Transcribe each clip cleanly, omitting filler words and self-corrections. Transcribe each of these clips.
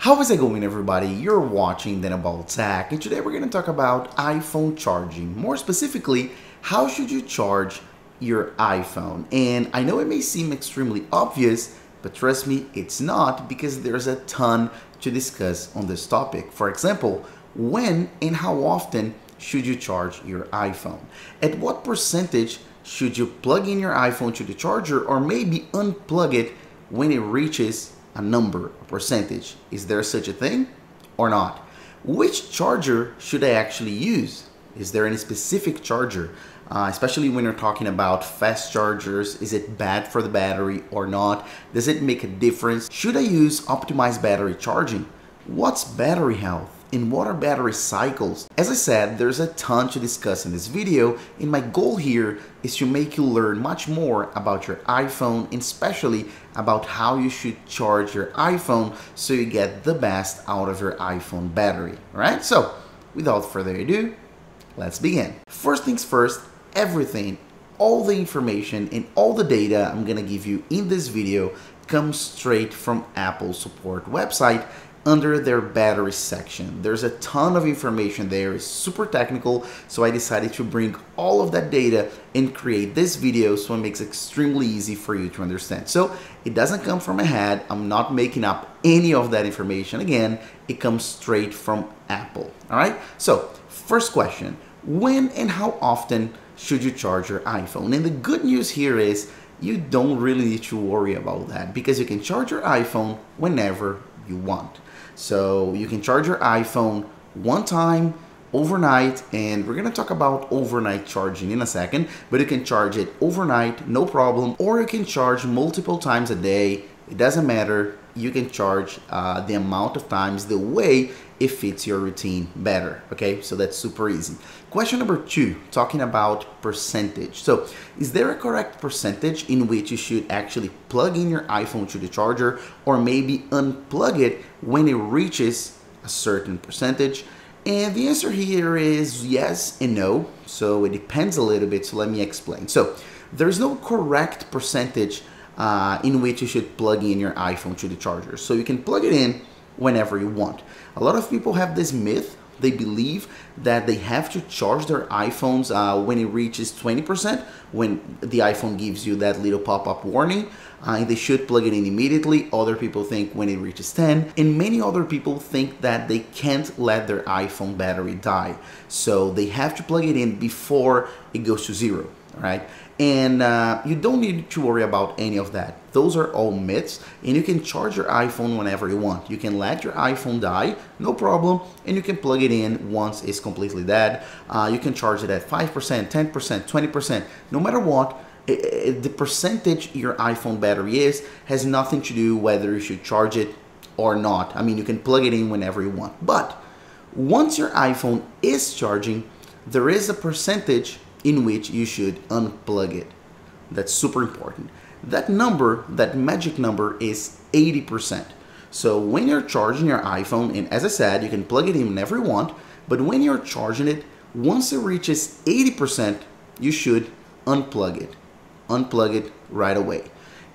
How is it going, everybody? You're watching Then About Tech, and today we're going to talk about iPhone charging. More specifically, how should you charge your iPhone? And I know it may seem extremely obvious, but trust me, it's not, because there's a ton to discuss on this topic. For example, when and how often should you charge your iPhone? At what percentage should you plug in your iPhone to the charger, or maybe unplug it when it reaches a number, a percentage? Is there such a thing or not? Which charger should I actually use? Is there any specific charger? Especially when you're talking about fast chargers, is it bad for the battery or not? Does it make a difference? Should I use optimized battery charging? What's battery health? And what are battery cycles? As I said, there's a ton to discuss in this video, and my goal here is to make you learn much more about your iPhone, and especially about how you should charge your iPhone so you get the best out of your iPhone battery. Alright, so without further ado, let's begin. First things first, everything, all the information and all the data I'm gonna give you in this video comes straight from Apple's support website under their battery section. There's a ton of information there. It's super technical, so I decided to bring all of that data and create this video so it makes it extremely easy for you to understand. So it doesn't come from my head. I'm not making up any of that information. Again, it comes straight from Apple. All right, so first question, when and how often should you charge your iPhone? And the good news here is you don't really need to worry about that, because you can charge your iPhone whenever you want. So you can charge your iPhone one time overnight, and we're gonna talk about overnight charging in a second, but you can charge it overnight, no problem, or you can charge multiple times a day. It doesn't matter. You can charge the amount of times the way it fits your routine better. Okay, so that's super easy. Question number 2, talking about percentage. So is there a correct percentage in which you should actually plug in your iPhone to the charger, or maybe unplug it when it reaches a certain percentage? And the answer here is yes and no. So it depends a little bit, so let me explain. So there's no correct percentage in which you should plug in your iPhone to the charger. So you can plug it in whenever you want. A lot of people have this myth. They believe that they have to charge their iPhones when it reaches 20%, when the iPhone gives you that little pop-up warning, and they should plug it in immediately. Other people think when it reaches 10, and many other people think that they can't let their iPhone battery die. So they have to plug it in before it goes to 0. All right, and you don't need to worry about any of that. Those are all myths, and you can charge your iPhone whenever you want. You can let your iPhone die, no problem, and you can plug it in once it's completely dead. You can charge it at 5%, 10%, 20%, no matter what. The percentage your iPhone battery has nothing to do whether you should charge it or not. I mean, you can plug it in whenever you want. But once your iPhone is charging, there is a percentage in which you should unplug it. That's super important. That number, that magic number, is 80%. So when you're charging your iPhone, and as I said, you can plug it in whenever you want, but when you're charging it, once it reaches 80%, you should unplug it. Unplug it right away.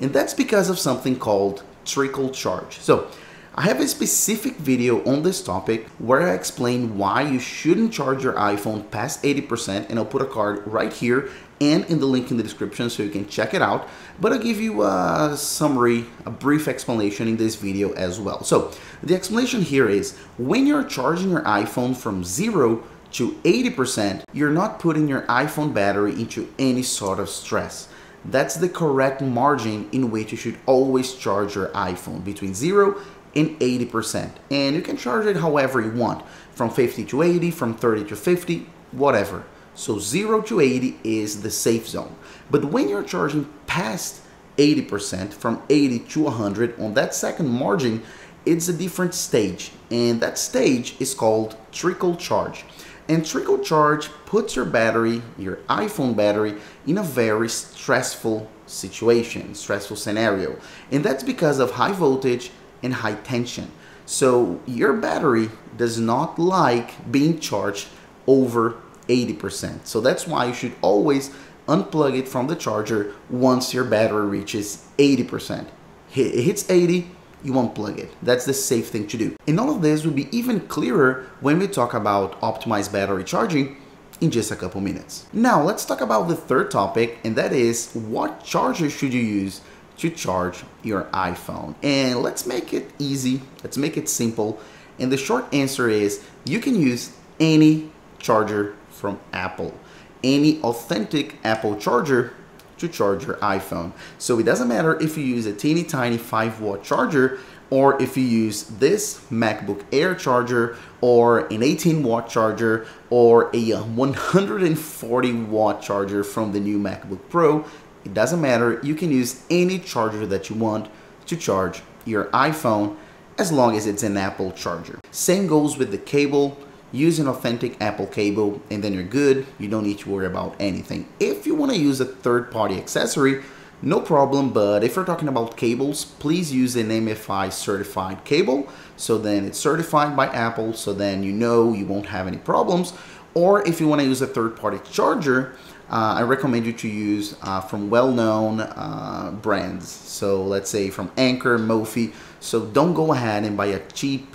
And that's because of something called trickle charge. So I have a specific video on this topic where I explain why you shouldn't charge your iPhone past 80%, and I'll put a card right here and in the link in the description so you can check it out. But I'll give you a summary, a brief explanation in this video as well. So the explanation here is, when you're charging your iPhone from 0 to 80%, you're not putting your iPhone battery into any sort of stress. That's the correct margin in which you should always charge your iPhone, between 0 and 80%. And you can charge it however you want, from 50 to 80, from 30 to 50, whatever. So 0 to 80 is the safe zone. But when you're charging past 80%, from 80 to 100, on that second margin, it's a different stage. And that stage is called trickle charge. And trickle charge puts your battery, your iPhone battery, in a very stressful situation, stressful scenario. And that's because of high voltage and high tension. So your battery does not like being charged over 80%. So that's why you should always unplug it from the charger once your battery reaches 80%. It hits 80, you unplug it. That's the safe thing to do. And all of this will be even clearer when we talk about optimized battery charging in just a couple minutes. Now let's talk about the third topic, and that is what charger should you use to charge your iPhone. And let's make it easy, let's make it simple. And the short answer is you can use any charger from Apple, any authentic Apple charger to charge your iPhone. So it doesn't matter if you use a teeny tiny 5-watt charger, or if you use this MacBook Air charger, or an 18-watt charger, or a 140-watt charger from the new MacBook Pro. It doesn't matter. You can use any charger that you want to charge your iPhone, as long as it's an Apple charger. Same goes with the cable. Use an authentic Apple cable and then you're good. You don't need to worry about anything. If you want to use a third-party accessory, no problem, but if you're talking about cables, please use an MFI certified cable. So then it's certified by Apple, so then you know you won't have any problems. Or if you want to use a third-party charger, I recommend you to use from well-known brands. So let's say from Anker, Mophie. So don't go ahead and buy a cheap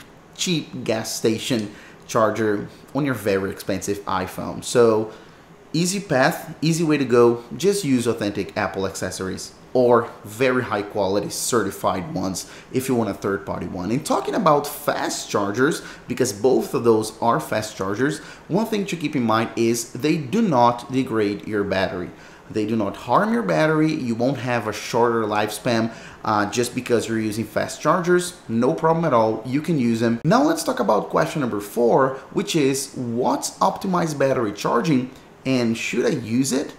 gas station charger on your very expensive iPhone. So easy path, easy way to go, just use authentic Apple accessories or very high quality certified ones if you want a third-party one. And talking about fast chargers, because both of those are fast chargers, one thing to keep in mind is they do not degrade your battery. They do not harm your battery. You won't have a shorter lifespan just because you're using fast chargers. No problem at all. You can use them. Now let's talk about question number 4, which is what's optimized battery charging and should I use it?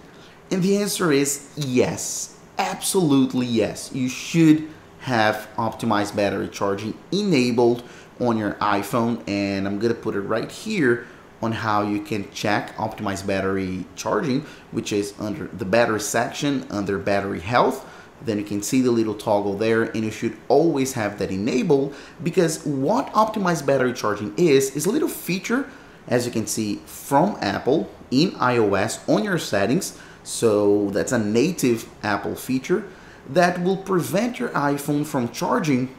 And the answer is yes. Absolutely yes. You should have optimized battery charging enabled on your iPhone, and I'm gonna put it right here on how you can check optimized battery charging, which is under the battery section under battery health. Then you can see the little toggle there, and you should always have that enabled, because what optimized battery charging is a little feature, as you can see, from Apple in iOS on your settings. So that's a native Apple feature that will prevent your iPhone from charging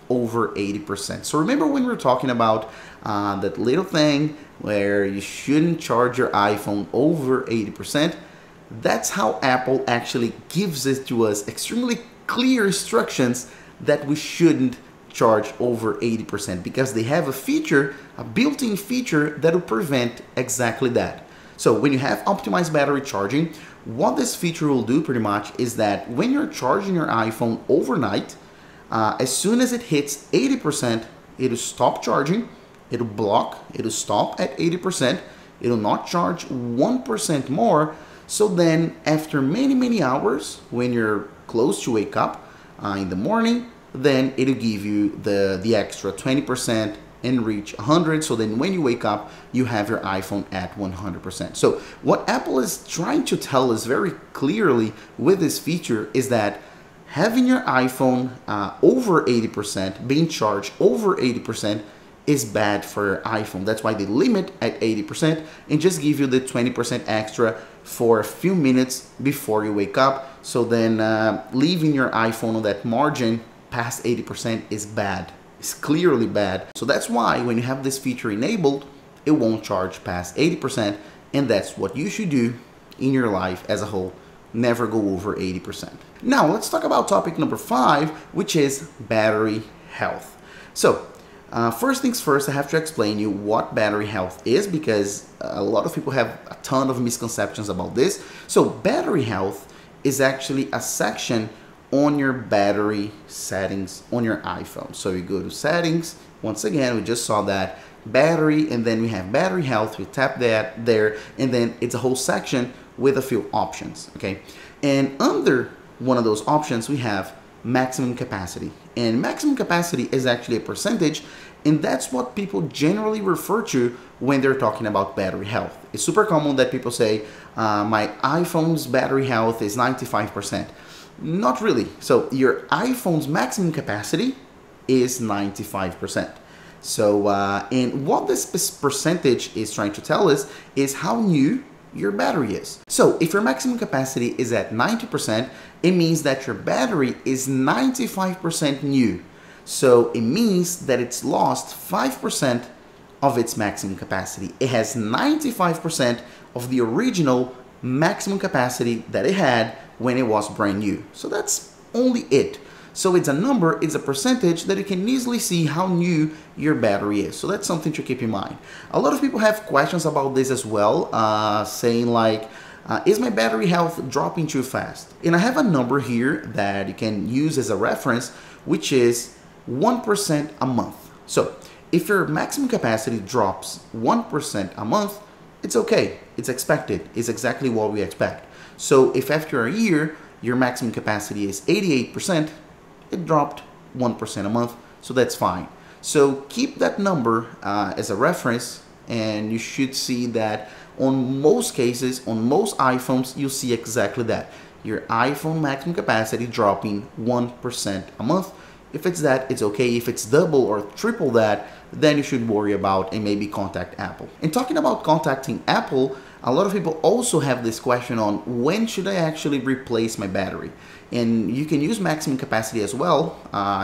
over 80%. So remember when we were talking about that little thing where you shouldn't charge your iPhone over 80%? That's how Apple actually gives it to us, extremely clear instructions that we shouldn't charge over 80%, because they have a feature, a built-in feature that will prevent exactly that. So when you have optimized battery charging, what this feature will do pretty much is that when you're charging your iPhone overnight, as soon as it hits 80%, it'll stop charging, it'll block, it'll stop at 80%, it'll not charge 1% more. So then after many hours, when you're close to wake up in the morning, then it'll give you the extra 20% and reach 100. So then when you wake up, you have your iPhone at 100%. So what Apple is trying to tell us very clearly with this feature is that having your iPhone over 80%, being charged over 80%, is bad for your iPhone. That's why they limit at 80% and just give you the 20% extra for a few minutes before you wake up. So then leaving your iPhone on that margin past 80% is bad. It's clearly bad. So that's why when you have this feature enabled, it won't charge past 80%, and that's what you should do in your life as a whole. Never go over 80%. Now let's talk about topic number 5, which is battery health. So first things first, I have to explain you what battery health is, because a lot of people have a ton of misconceptions about this. So battery health is actually a section on your battery settings on your iPhone. So you go to settings, once again, we just saw that battery, and then we have battery health, we tap that there, and then it's a whole section with a few options, okay? And under one of those options, we have maximum capacity. And maximum capacity is actually a percentage, and that's what people generally refer to when they're talking about battery health. It's super common that people say, my iPhone's battery health is 95%. Not really. So your iPhone's maximum capacity is 95%. So, and what this percentage is trying to tell us is how new your battery is. So if your maximum capacity is at 90%, it means that your battery is 95% new. So it means that it's lost 5% of its maximum capacity. It has 95% of the original maximum capacity that it had when it was brand new. So that's only it. So it's a number, it's a percentage that you can easily see how new your battery is. So that's something to keep in mind. A lot of people have questions about this as well, saying like, is my battery health dropping too fast? And I have a number here that you can use as a reference, which is 1% a month. So if your maximum capacity drops 1% a month, it's okay. It's expected. It's exactly what we expect. So if after a year, your maximum capacity is 88%, it dropped 1% a month, so that's fine. So keep that number as a reference, and you should see that on most cases, on most iPhones, you'll see exactly that. Your iPhone maximum capacity dropping 1% a month. If it's that, it's okay. If it's double or triple that, then you should worry about and maybe contact Apple. And talking about contacting Apple, a lot of people also have this question on when should I actually replace my battery? And you can use maximum capacity as well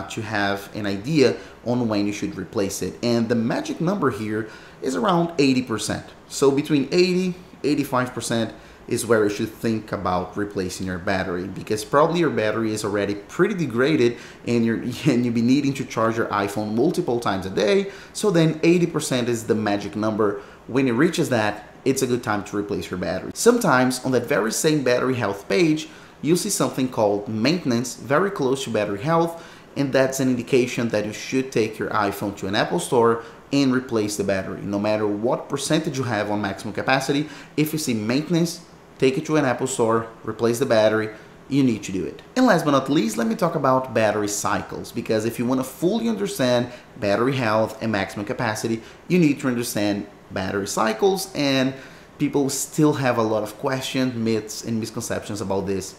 to have an idea on when you should replace it. And the magic number here is around 80%. So between 80–85% is where you should think about replacing your battery, because probably your battery is already pretty degraded and you'll be needing to charge your iPhone multiple times a day. So then 80% is the magic number. When it reaches that, it's a good time to replace your battery. Sometimes on that very same battery health page, you'll see something called maintenance, very close to battery health, and that's an indication that you should take your iPhone to an Apple store and replace the battery. No matter what percentage you have on maximum capacity, if you see maintenance, take it to an Apple store, replace the battery, you need to do it. And last but not least, let me talk about battery cycles, because if you want to fully understand battery health and maximum capacity, you need to understand battery cycles, and people still have a lot of questions, myths, and misconceptions about this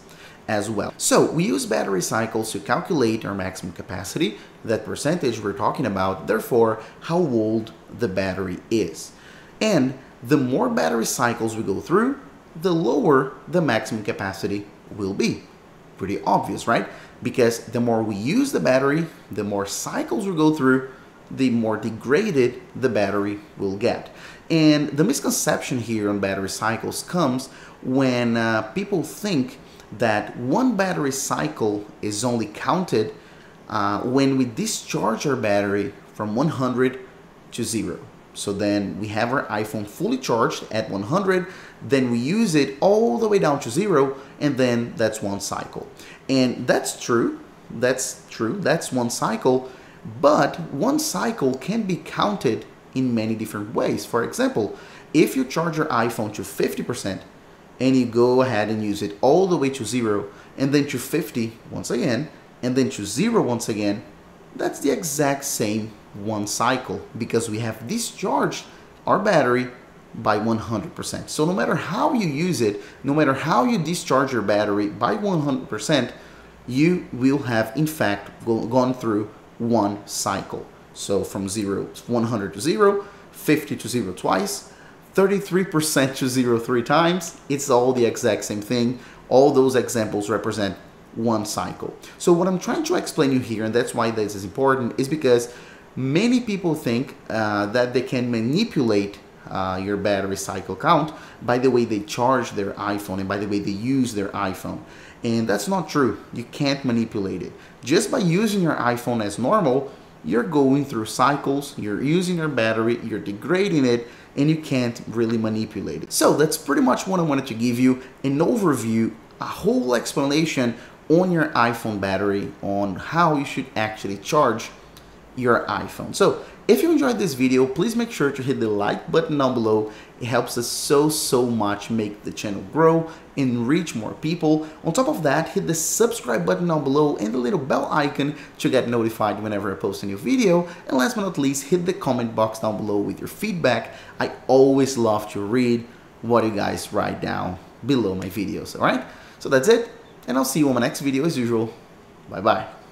as well. So we use battery cycles to calculate our maximum capacity, that percentage we're talking about, therefore how old the battery is. And the more battery cycles we go through, the lower the maximum capacity will be. Pretty obvious, right? Because the more we use the battery, the more cycles we go through, the more degraded the battery will get. And the misconception here on battery cycles comes when people think that one battery cycle is only counted when we discharge our battery from 100 to 0. So then we have our iPhone fully charged at 100, then we use it all the way down to 0, and then that's one cycle. And that's true, that's one cycle, but one cycle can be counted in many different ways. For example, if you charge your iPhone to 50% and you go ahead and use it all the way to 0, and then to 50 once again, and then to 0 once again, that's the exact same one cycle, because we have discharged our battery by 100%. So no matter how you use it, no matter how you discharge your battery by 100%, you will have in fact gone through one cycle. So from 100 to 0, 50 to 0 twice, 33% to 0 3 times, it's all the exact same thing. All those examples represent one cycle. So what I'm trying to explain you here, and that's why this is important, is because many people think that they can manipulate your battery cycle count by the way they charge their iPhone and by the way they use their iPhone. And that's not true. You can't manipulate it. Just by using your iPhone as normal, you're going through cycles, you're using your battery, you're degrading it, and you can't really manipulate it. So that's pretty much what I wanted to give you, an overview, a whole explanation on your iPhone battery, on how you should actually charge your iPhone. So if you enjoyed this video, please make sure to hit the like button down below. It helps us so much make the channel grow and reach more people. On top of that, hit the subscribe button down below and the little bell icon to get notified whenever I post a new video. And last but not least, hit the comment box down below with your feedback. I always love to read what you guys write down below my videos, all right? So that's it, and I'll see you on my next video as usual. Bye-bye.